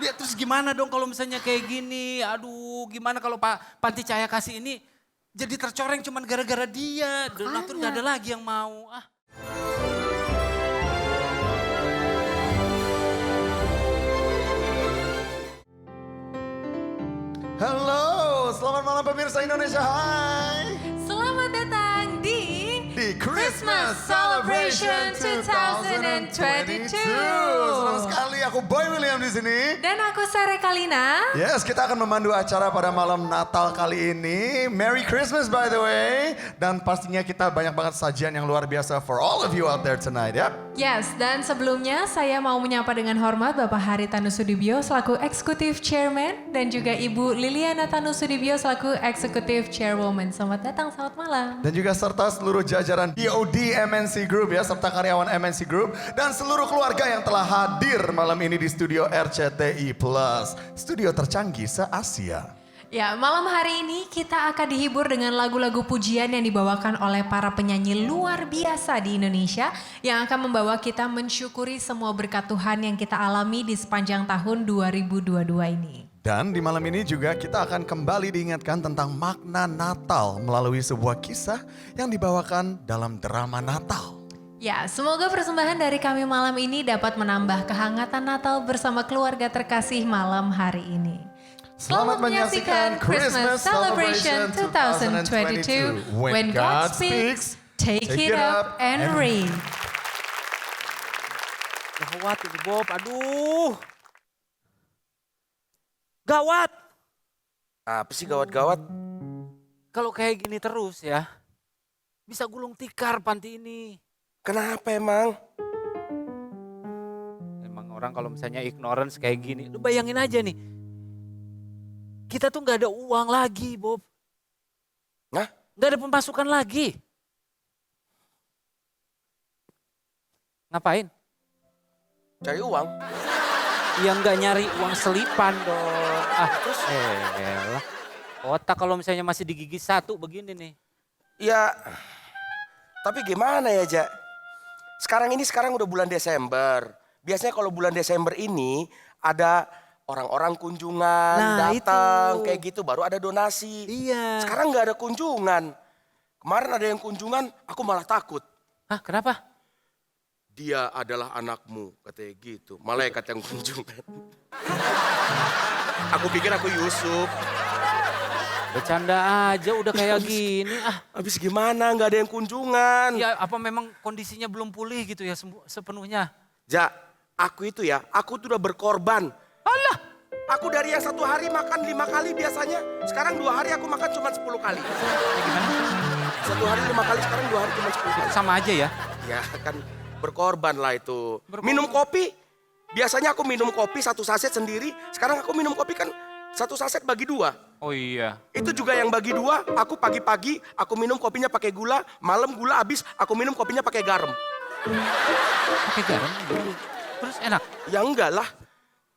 Dia terus gimana dong kalau misalnya kayak gini? Aduh, gimana kalau Pak Panti Cahaya Kasih ini jadi tercoreng cuman gara-gara dia. Donatur gak ada lagi yang mau. Halo, selamat malam pemirsa Indonesia. Hai. Selamat datang di Christmas Celebration 2022. Senang sekali aku Boy William di sini. Dan aku Sare Kalina. Yes, kita akan memandu acara pada malam Natal kali ini. Merry Christmas by the way. Dan pastinya kita banyak banget sajian yang luar biasa for all of you out there tonight ya. Yes, dan sebelumnya saya mau menyapa dengan hormat Bapak Haritanu Sudibyo selaku Executive Chairman dan juga Ibu Liliana Tanu Sudibyo selaku Executive Chairwoman. Selamat datang, selamat malam. Dan juga serta seluruh jajaran DOD MNC Group ya, serta karyawan MNC Group dan seluruh keluarga yang telah hadir malam ini di studio RCTI Plus, studio tercanggih se-Asia. Ya, malam hari ini kita akan dihibur dengan lagu-lagu pujian yang dibawakan oleh para penyanyi luar biasa di Indonesia yang akan membawa kita mensyukuri semua berkat Tuhan yang kita alami di sepanjang tahun 2022 ini. Dan di malam ini juga kita akan kembali diingatkan tentang makna Natal melalui sebuah kisah yang dibawakan dalam drama Natal. Ya, semoga persembahan dari kami malam ini dapat menambah kehangatan Natal bersama keluarga terkasih malam hari ini. Selamat menyaksikan Christmas Celebration 2022. When God speaks, take it up and read. Gawat ini Bob, aduh. Gawat. Apa sih gawat-gawat? Kalau kayak gini terus ya, bisa gulung tikar panti ini. Kenapa emang? Emang orang kalau misalnya ignorance kayak gini, lu bayangin aja nih. Kita tuh gak ada uang lagi, Bob. Nah? Gak ada pemasukan lagi. Ngapain? Cari uang? Ya nggak nyari uang selipan dong. Terus? Elah. Otak kalau misalnya masih di gigi satu begini nih. Ya, tapi gimana ya, Ja? Sekarang udah bulan Desember. Biasanya kalau bulan Desember ini ada orang-orang kunjungan, datang kayak gitu, baru ada donasi. Iya. Sekarang nggak ada kunjungan. Kemarin ada yang kunjungan, aku malah takut. Hah, kenapa? Dia adalah anakmu, katanya gitu. Malaikat yang kunjungan. Aku pikir aku Yusuf. Bercanda aja udah kayak gini. Habis gimana, nggak ada yang kunjungan. Ya apa memang kondisinya belum pulih gitu ya sepenuhnya? Ja, aku tuh udah berkorban. Alah. Aku dari yang satu hari makan 5 kali biasanya. Sekarang 2 hari aku makan cuma 10 kali. Ya gimana? Satu hari 5 kali, sekarang 2 hari cuma 10 kali. Sama aja ya? Ya kan berkorban lah itu. Minum kopi, biasanya aku minum kopi 1 saset sendiri. Sekarang aku minum kopi kan 1 saset bagi 2. Oh iya. Itu juga yang bagi 2, aku pagi-pagi aku minum kopinya pakai gula. Malam gula habis, aku minum kopinya pakai garam. Pakai garam? Terus enak? Ya enggak lah.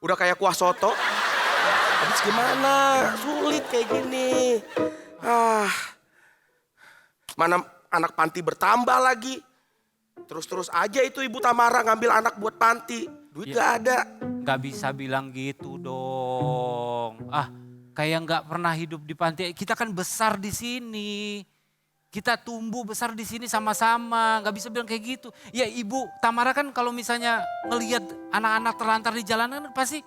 Udah kayak kuah soto. Habis gimana? Sulit kayak gini. Mana anak panti bertambah lagi. Terus-terus aja itu Ibu Tamara ngambil anak buat panti. Duit gak ada. Gak bisa bilang gitu dong. Kayak gak pernah hidup di panti. Kita kan besar di sini. Kita tumbuh besar di sini sama-sama, nggak bisa bilang kayak gitu. Ya Ibu Tamara kan kalau misalnya ngelihat anak-anak terlantar di jalanan pasti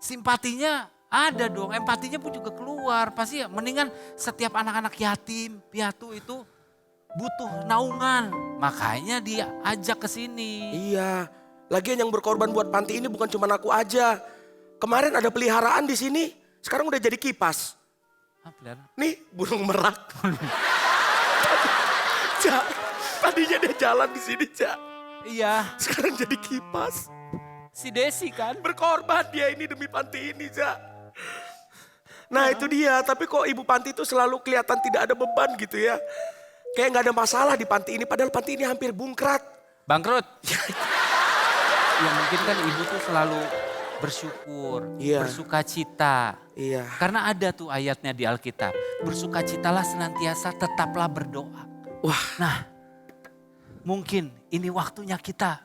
simpatinya ada dong, empatinya pun juga keluar. Pasti ya mendingan setiap anak-anak yatim, piatu itu butuh naungan. Makanya dia ajak ke sini. Iya, lagian yang berkorban buat panti ini bukan cuma aku aja. Kemarin ada peliharaan di sini, sekarang udah jadi kipas. Nih burung merak. Cak, tadinya dia jalan di sini, Cak. Iya. Sekarang jadi kipas. Si Desi kan? Berkorban dia ini demi panti ini, Cak. Nah itu dia, tapi kok ibu panti itu selalu kelihatan tidak ada beban gitu ya. Kayak nggak ada masalah di panti ini, padahal panti ini hampir bungkrat. Bangkrut? Ya mungkin kan ibu tuh selalu bersyukur, bersukacita. Iya. Karena ada tuh ayatnya di Alkitab. Bersukacitalah senantiasa, tetaplah berdoa. Wah, nah mungkin ini waktunya kita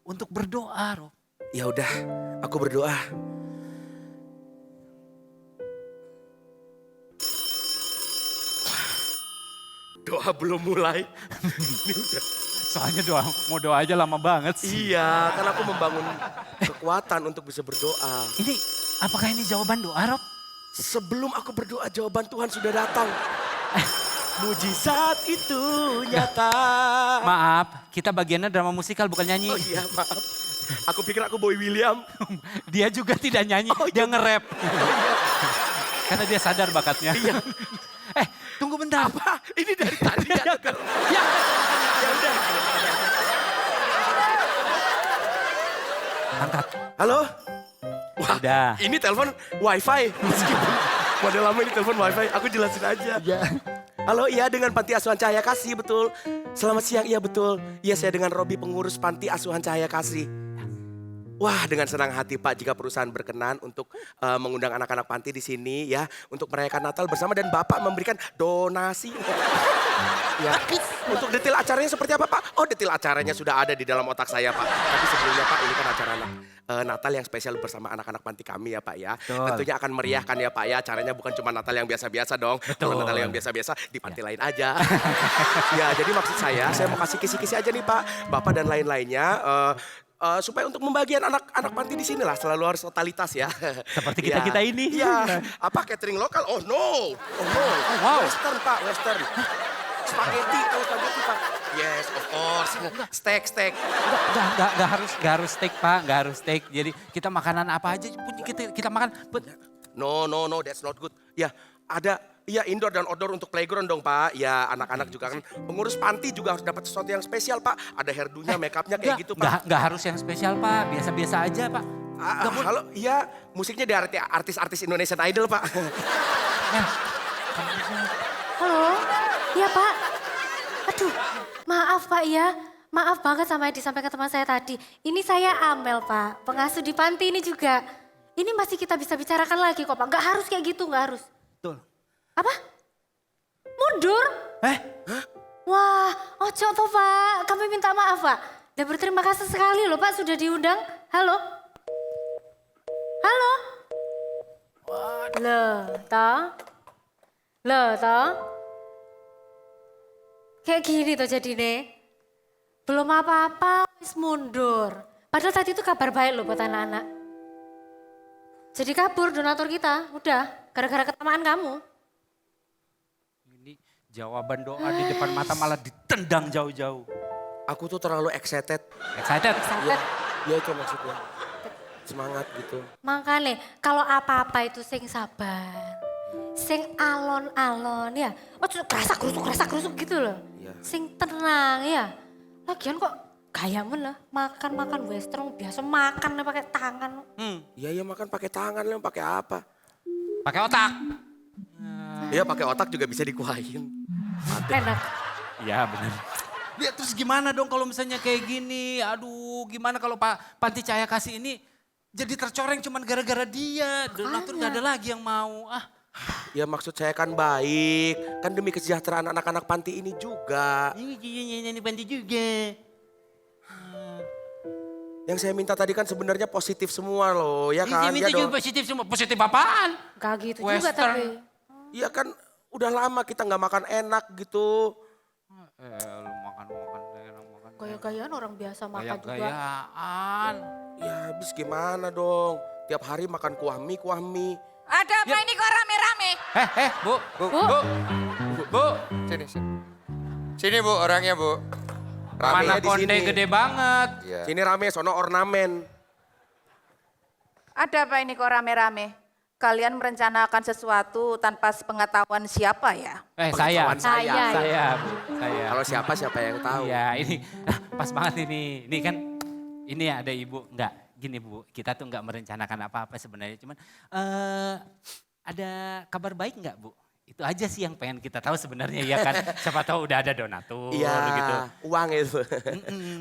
untuk berdoa, Rob. Ya udah, aku berdoa. Doa belum mulai. Soalnya mau doa aja lama banget sih. Iya, kan aku membangun kekuatan untuk bisa berdoa. Ini apakah ini jawaban doa, Rob? Sebelum aku berdoa, jawaban Tuhan sudah datang. Mujizat itu nyata. Maaf, kita bagiannya drama musikal bukan nyanyi. Oh iya, maaf. Aku pikir aku Boy William. Dia juga tidak nyanyi, Oh, dia iya. nge-rap. Karena dia sadar bakatnya. Iya. Tunggu bentar. Apa? Ini dari tadi ya? Ya. Ya udah. Angkat. Halo? Wah, Udah. ini telepon wifi. Meskipun model lama ini telepon wifi, aku jelasin aja. Halo, iya dengan Panti Asuhan Cahaya Kasih, betul. Selamat siang, iya betul. Iya, saya dengan Robi, pengurus Panti Asuhan Cahaya Kasih. Wah, dengan senang hati Pak jika perusahaan berkenan untuk mengundang anak-anak panti di sini ya untuk merayakan Natal bersama dan Bapak memberikan donasi. Ya, untuk detail acaranya seperti apa Pak? Oh, detail acaranya sudah ada di dalam otak saya Pak. Tapi sebelumnya Pak, ini kan acara Natal yang spesial bersama anak-anak panti kami ya Pak ya. Betul. Tentunya akan meriahkan ya Pak ya. Acaranya bukan cuma Natal yang biasa-biasa dong. Kalau Natal yang biasa-biasa di panti lain aja. Ya, jadi maksud saya mau kasih kisi-kisi aja nih Pak. Bapak dan lain-lainnya supaya untuk membagian anak-anak panti di sini lah selalu harus totalitas ya. Seperti kita-kita ini. Iya. Apa catering lokal? Oh no. Oh no. wow. Western Pak, Western. Spaghetti, tahu spaghetti Pak? Yes, of course. Steak. Nggak harus steak Pak, nggak harus steak. Jadi kita makanan apa aja pun kita makan. No, that's not good. Ya, ada indoor dan outdoor untuk playground dong Pak. Ya, anak-anak juga kan pengurus panti juga harus dapat sesuatu yang spesial Pak. Ada hairdo-nya, make up-nya kayak gitu Pak. Nggak harus yang spesial Pak, biasa-biasa aja Pak. Halo, iya musiknya dari artis-artis Indonesian Idol Pak. Halo, iya Pak. Aduh, maaf Pak ya. Maaf banget sama yang disampaikan teman saya tadi. Ini saya Amel Pak, pengasuh di panti ini juga. Ini masih kita bisa bicarakan lagi kok Pak. Nggak harus kayak gitu, nggak harus. Betul. Apa? Mundur? Wah, ojo toh Pak. Kami minta maaf Pak. Dan berterima kasih sekali loh Pak sudah diundang. Halo? Halo? Loh, toh? Kayak gini tuh jadi nih. Belum apa-apa, wis mundur. Padahal tadi itu kabar baik loh buat anak-anak. Jadi kabur donatur kita, udah. Gara-gara ketamaan kamu. Ini jawaban doa di depan mata malah ditendang jauh-jauh. Aku tuh terlalu excited. Excited? Ya itu maksudnya. Semangat gitu. Makanya kalau apa-apa itu sing sabar. Sing alon-alon ya. Oh kerasak-kerusuk gitu loh. Iya. Sing tenang ya. Lagian kok gayamu lah. Makan western biasa makan pakai tangan. Iya makan pakai tangan lah, pakai apa? Pakai otak. Iya pakai otak juga bisa dikuahin. Enak. Iya benar. Ya terus gimana dong kalau misalnya kayak gini? Aduh gimana kalau Pak Panti Cahaya Kasih ini jadi tercoreng cuman gara-gara dia. Donatur gak ada lagi yang mau. Ya maksud saya kan baik. Kan demi kesejahteraan anak-anak panti ini juga. Ini panti juga. Yang saya minta tadi kan sebenarnya positif semua loh. Ya kan? Ini Ya dong. positif semua. Positif apaan? Gak gitu juga Western. tapi. Iya kan udah lama kita nggak makan enak gitu. Lu makan. Gaya-gayaan orang biasa makan juga. Gaya-gayaan. Ya habis gimana dong. Tiap hari makan kuah mie. Ada apa ini kok rame-rame? Bu. Sini Bu, orangnya Bu. Mana di konde sini. gede banget. Iya. Sini rame, sono ornamen. Ada apa ini kok rame-rame? Kalian merencanakan sesuatu tanpa sepengetahuan siapa ya? Saya. Pengetahuan saya. Saya, Bu. Saya. Kalau siapa yang tahu. Iya, ini pas banget ini. Ini kan ini ada Ibu. Enggak, gini Bu. Kita tuh enggak merencanakan apa-apa sebenarnya. Cuman ada kabar baik enggak Bu? Itu aja sih yang pengen kita tahu sebenarnya ya kan. Siapa tahu udah ada donatur Iya, gitu. uang itu.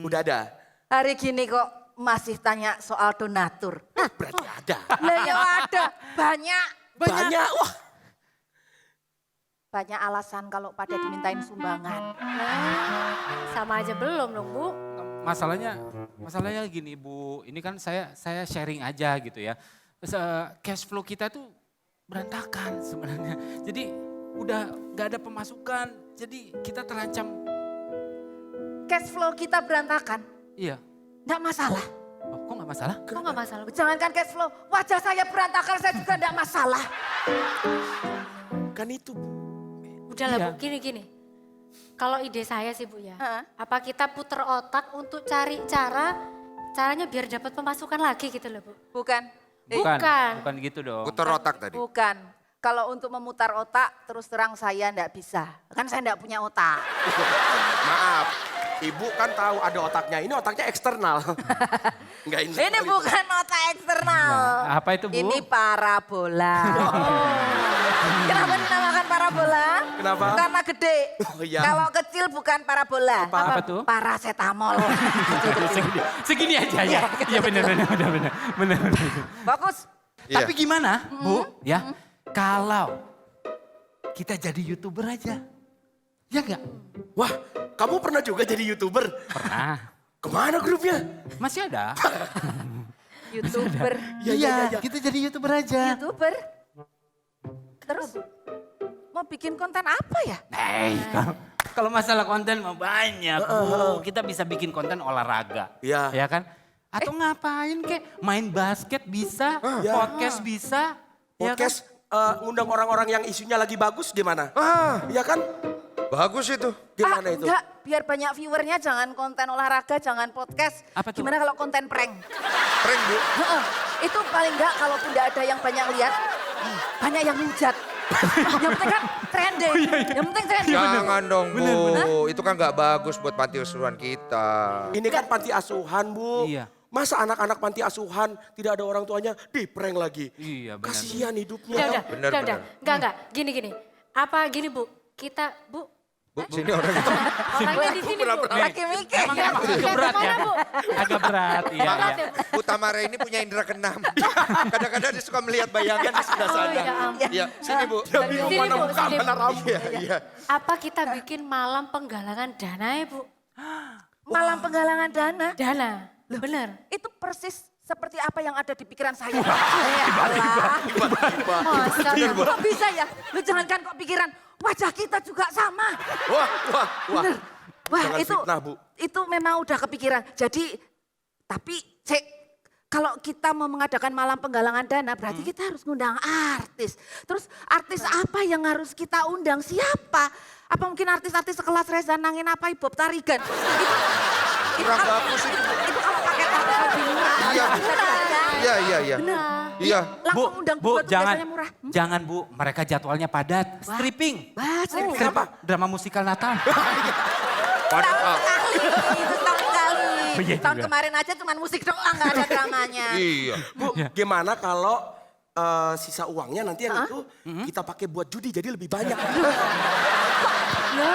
Udah ada. Hari gini kok masih tanya soal donatur. Berarti ada. Lah ya ada, banyak. Wah, Banyak alasan kalau pada dimintain sumbangan. Sama aja belum dong Bu. Masalahnya gini Bu, ini kan saya sharing aja gitu ya. Terus, cash flow kita tuh berantakan sebenarnya. Jadi udah gak ada pemasukan. Jadi kita terancam. Cash flow kita berantakan. Iya. Nggak masalah. Oh, kok gak masalah? Kok nggak masalah? Bu? Jangankan cash flow, wajah saya berantakan saya juga nggak masalah. Kan itu, Bu. Udahlah Iya. Bu, gini. Kalau ide saya sih Bu ya, Heeh. apa kita puter otak untuk cari caranya biar dapat pemasukan lagi gitu loh Bu. Bukan? Bukan. Bukan gitu dong. Putar otak tadi. Bukan. Kalau untuk memutar otak, terus terang saya nggak bisa. Kan saya nggak punya otak. Maaf, Ibu kan tahu ada otaknya. Ini otaknya eksternal. Enggak Ini bukan otak eksternal. Nah, apa itu, Bu? Ini parabola. Kenapa dinamakan parabola? Kenapa? Karena gede. Oh, iya. Kalau kecil bukan parabola. Apa tuh? Paracetamol. Segini aja ya. Iya benar. Bagus. Iya. Tapi gimana, Bu? Ya, kalau kita jadi YouTuber aja. Ya enggak? Wah, kamu pernah juga jadi YouTuber? Pernah. Kemana grupnya? Masih ada. YouTuber. Iya. kita jadi YouTuber aja. YouTuber. Terus mau bikin konten apa ya? Kalau masalah konten mah banyak, Bu. Kita bisa bikin konten olahraga. Iya. Ya kan? Atau ngapain kek? Main basket bisa, podcast bisa. Ya kan? Podcast ngundang orang-orang yang isunya lagi bagus gimana? Iya kan? Bagus itu. Gimana itu? Enggak, biar banyak viewernya jangan konten olahraga, jangan podcast. Apa tuh? Gimana kalau konten prank? Prank, Bu. Heeh, itu paling enggak kalaupun enggak ada yang banyak lihat, banyak yang hujat. Yang penting kan trending. Yang penting trending. Jangan dong, Bu. Itu kan gak bagus buat panti asuhan kita. Ini kan panti asuhan, Bu. Iya. Masa anak-anak panti asuhan tidak ada orang tuanya di-prank lagi? Iya, benar. Kasihan hidupnya. Benar. Enggak. Gini. Apa gini Bu, kita Bu, Bu, sini orang itu. orangnya di sini Bu. Lagi mikir. Emang agak berat ya? Agak berat, iya. Berat iya. ya, Bu Tamara ini punya indera keenam. Kadang-kadang dia suka melihat bayangan di sebelah Oh, sana. ya ampun. Iya, sini Bu. Dia bingung Sini, mana Bu, muka, sini, mana Bu. rambut. Iya. Apa kita bikin malam penggalangan dana ya Bu? Malam penggalangan dana. Dana, bener. Itu persis seperti apa yang ada di pikiran saya. Masa? Kok bisa ya? Lu jangankan kok pikiran, wajah kita juga sama. Wah. Wah, Jangan itu fitnah, Bu. itu memang udah kepikiran. Jadi tapi kalau kita mau mengadakan malam penggalangan dana berarti kita harus ngundang artis. Terus artis apa yang harus kita undang? Siapa? Apa mungkin artis-artis sekelas Reza Nangin apa Bob Tarigan? Kurang bagus itu. Itu kalau pakai artis lebih murah. Iya. Bisa diundang. Iya. Iya. Langsung undang Bu, tuh jangan, biasanya murah. jangan Bu, mereka jadwalnya padat. Stripping. Stripping. Kenapa? Drama musikal Natal. Waduh. Itu tahun kali. Iya Tahun juga. kemarin aja cuma musik doang gak ada dramanya. Iya. Bu, gimana kalau sisa uangnya nanti yang itu kita pakai buat judi jadi lebih banyak. Ya,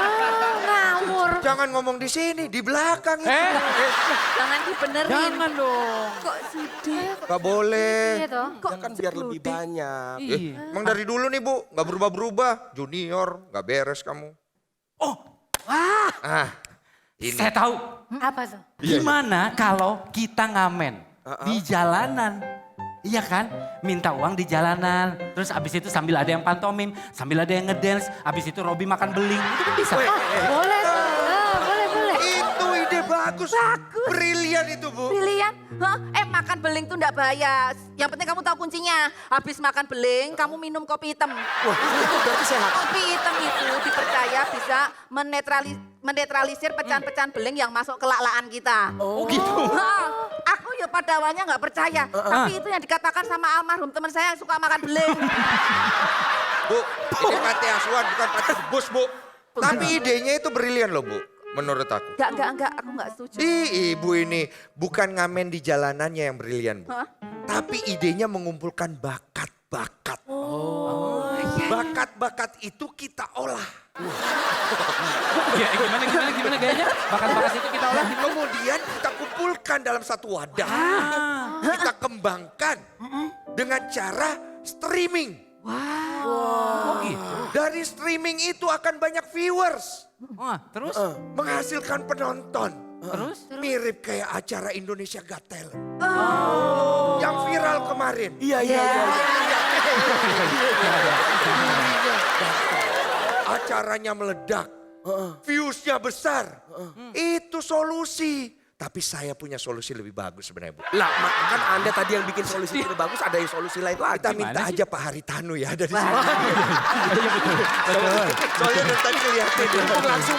ngawur. Jangan ngomong di sini, di belakang itu. Jangan dibenerin. Jangan dong. Kok sudah? Gak boleh. Iya toh. Kok Ya kan biar lebih banyak. Iya. Emang dari dulu nih Bu, gak berubah-berubah. Junior, gak beres kamu. Oh, Ini. saya tahu. Apa tuh? Gimana kalau kita ngamen di jalanan? Iya kan? Minta uang di jalanan. Terus abis itu sambil ada yang pantomim, sambil ada yang ngedance. Abis itu Robby makan beling. Itu kan bisa. Boleh tuh. Boleh. Itu ide bagus. Brilian itu Bu. Pilihan? Hah? Makan beling tuh enggak bahaya. Yang penting kamu tahu kuncinya. Habis makan beling, kamu minum kopi hitam. Wah, itu berarti sehat. Kopi hitam itu dipercaya bisa menetralisir pecahan-pecahan beling yang masuk ke lalaan kita. Oh gitu. Aku ya pada awalnya nggak percaya. Tapi itu yang dikatakan sama almarhum teman saya yang suka makan beling. Bu, ini panti asuhan bukan panti bus Bu. Tapi idenya itu brilian loh Bu, menurut aku. Enggak, aku nggak setuju. Ibu ini bukan ngamen di jalanannya yang brilian Bu. Hah? Tapi idenya mengumpulkan bakat-bakat. Bakat-bakat itu kita olah. Ya, gimana gayanya? Bakat-bakat itu kita olah. Kemudian kita kumpulkan dalam satu wadah. Kita kembangkan dengan cara streaming. Oh gitu. Dari streaming itu akan banyak viewers. Wah, terus? Menghasilkan penonton. Terus? Mirip kayak acara Indonesia Got Talent. Yang viral kemarin. Iya. acaranya meledak, viewsnya besar. Itu solusi. Tapi saya punya solusi lebih bagus sebenarnya, Bu. Lah, kan Anda tadi yang bikin solusi itu bagus, ada yang solusi lain lagi. Kita minta Gimana aja Pak Haritanu ya ada di sini. Betul. Soalnya dari tadi ngeliatin langsung.